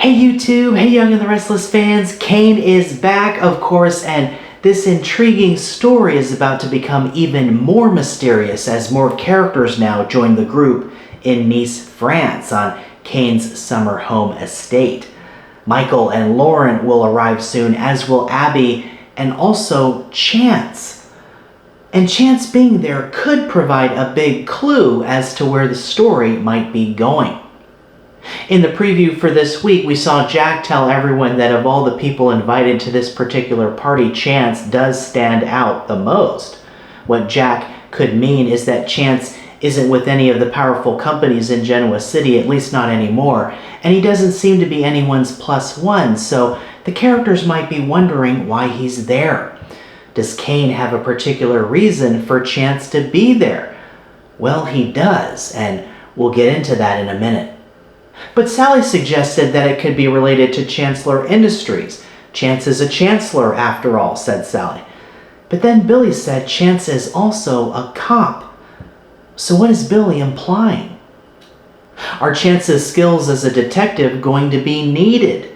Hey YouTube, hey Young and the Restless fans, Kane is back, of course, and this intriguing story is about to become even more mysterious as more characters now join the group in Nice, France, on Kane's summer home estate. Michael and Lauren will arrive soon, as will Abby, and also Chance. And Chance being there could provide a big clue as to where the story might be going. In the preview for this week, we saw Jack tell everyone that of all the people invited to this particular party, Chance does stand out the most. What Jack could mean is that Chance isn't with any of the powerful companies in Genoa City, at least not anymore, and he doesn't seem to be anyone's plus one, so the characters might be wondering why he's there. Does Kane have a particular reason for Chance to be there? Well, he does, and we'll get into that in a minute. But Sally suggested that it could be related to Chancellor Industries. Chance is a chancellor, after all, said Sally. But then Billy said Chance is also a cop. So what is Billy implying? Are Chance's skills as a detective going to be needed?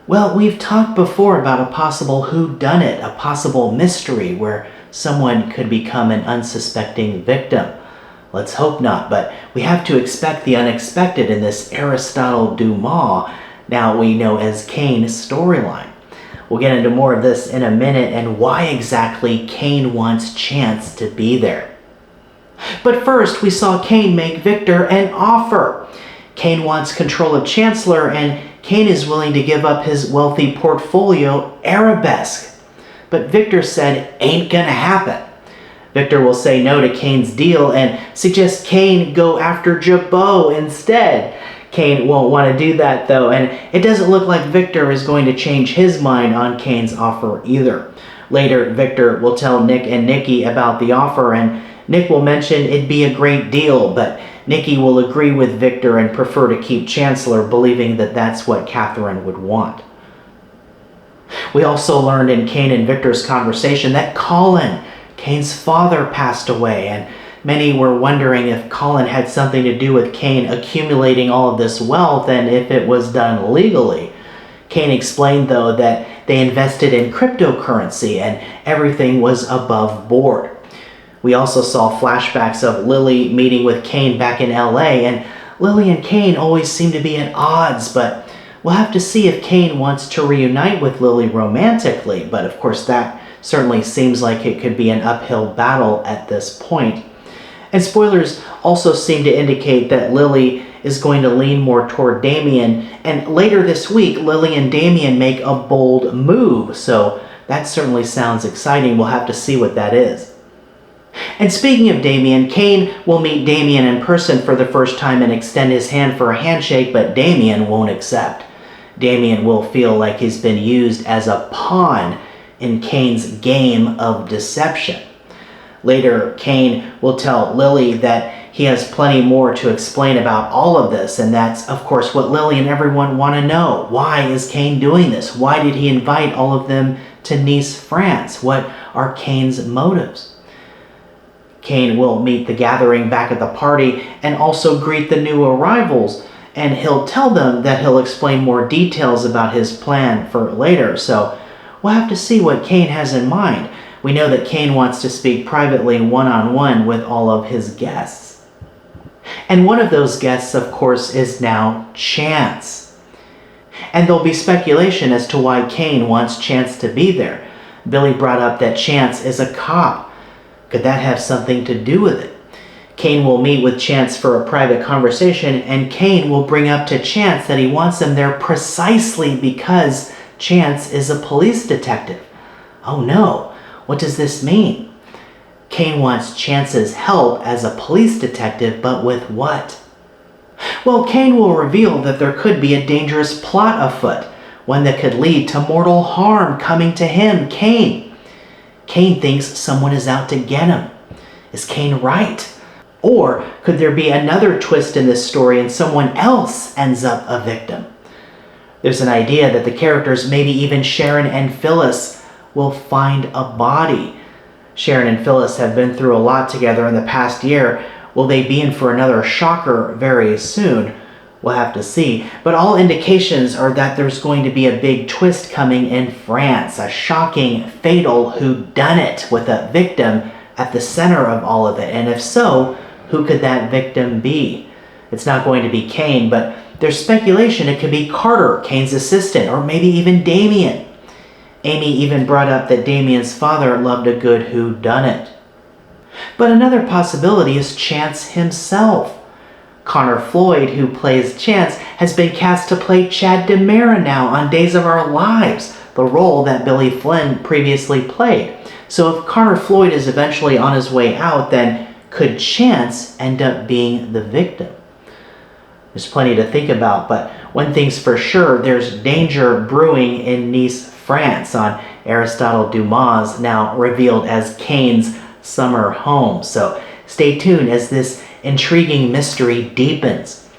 Well, we've talked before about a possible whodunit, a possible mystery where someone could become an unsuspecting victim. Let's hope not, but we have to expect the unexpected in this Aristotle Dumas, now we know as Kane storyline. We'll get into more of this in a minute and why exactly Kane wants Chance to be there. But first, we saw Kane make Victor an offer. Kane wants control of Chancellor, and Kane is willing to give up his wealthy portfolio, Arabesque. But Victor said, ain't gonna happen. Victor will say no to Kane's deal and suggest Kane go after Jabot instead. Kane won't want to do that though, and it doesn't look like Victor is going to change his mind on Kane's offer either. Later, Victor will tell Nick and Nikki about the offer, and Nick will mention it'd be a great deal, but Nikki will agree with Victor and prefer to keep Chancellor, believing that that's what Catherine would want. We also learned in Kane and Victor's conversation that Colin, Kane's father, passed away, and many were wondering if Colin had something to do with Kane accumulating all of this wealth and if it was done legally. Kane explained, though, that they invested in cryptocurrency and everything was above board. We also saw flashbacks of Lily meeting with Kane back in LA, and Lily and Kane always seem to be at odds, but we'll have to see if Kane wants to reunite with Lily romantically, but of course that certainly seems like it could be an uphill battle at this point. And spoilers also seem to indicate that Lily is going to lean more toward Damien, and later this week, Lily and Damien make a bold move, so that certainly sounds exciting. We'll have to see what that is. And speaking of Damien, Kane will meet Damien in person for the first time and extend his hand for a handshake, but Damien won't accept. Damien will feel like he's been used as a pawn in Kane's game of deception. Later, Kane will tell Lily that he has plenty more to explain about all of this, and that's, of course, what Lily and everyone want to know. Why is Kane doing this? Why did he invite all of them to Nice, France? What are Kane's motives? Kane will meet the gathering back at the party and also greet the new arrivals, and he'll tell them that he'll explain more details about his plan for later, so we'll have to see what Kane has in mind. We know that Kane wants to speak privately one-on-one with all of his guests. And one of those guests, of course, is now Chance. And there'll be speculation as to why Kane wants Chance to be there. Billy brought up that Chance is a cop. Could that have something to do with it? Kane will meet with Chance for a private conversation, and Kane will bring up to Chance that he wants him there precisely because Chance is a police detective. Oh no, what does this mean? Kane wants Chance's help as a police detective, but with what? Well, Kane will reveal that there could be a dangerous plot afoot, one that could lead to mortal harm coming to him, Kane. Kane thinks someone is out to get him. Is Kane right? Or could there be another twist in this story and someone else ends up a victim? There's an idea that the characters, maybe even Sharon and Phyllis, will find a body. Sharon and Phyllis have been through a lot together in the past year. Will they be in for another shocker very soon? We'll have to see. But all indications are that there's going to be a big twist coming in France. A shocking, fatal whodunit with a victim at the center of all of it. And if so, who could that victim be? It's not going to be Kane, but there's speculation it could be Carter, Kane's assistant, or maybe even Damien. Amy even brought up that Damien's father loved a good whodunit. But another possibility is Chance himself. Connor Floyd, who plays Chance, has been cast to play Chad DiMera now on Days of Our Lives, the role that Billy Flynn previously played. So if Connor Floyd is eventually on his way out, then could Chance end up being the victim? There's plenty to think about, but one thing's for sure, there's danger brewing in Nice, France, on Aristotle Dumas, now revealed as Kane's summer home. So stay tuned as this intriguing mystery deepens.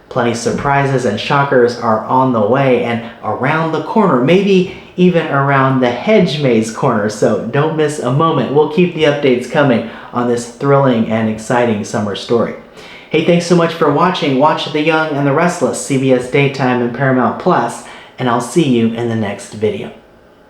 Plenty surprises and shockers are on the way and around the corner, maybe even around the hedge maze corner, so don't miss a moment. We'll keep the updates coming on this thrilling and exciting summer story. Hey, thanks so much for watching. Watch The Young and the Restless, CBS Daytime and Paramount Plus, and I'll see you in the next video.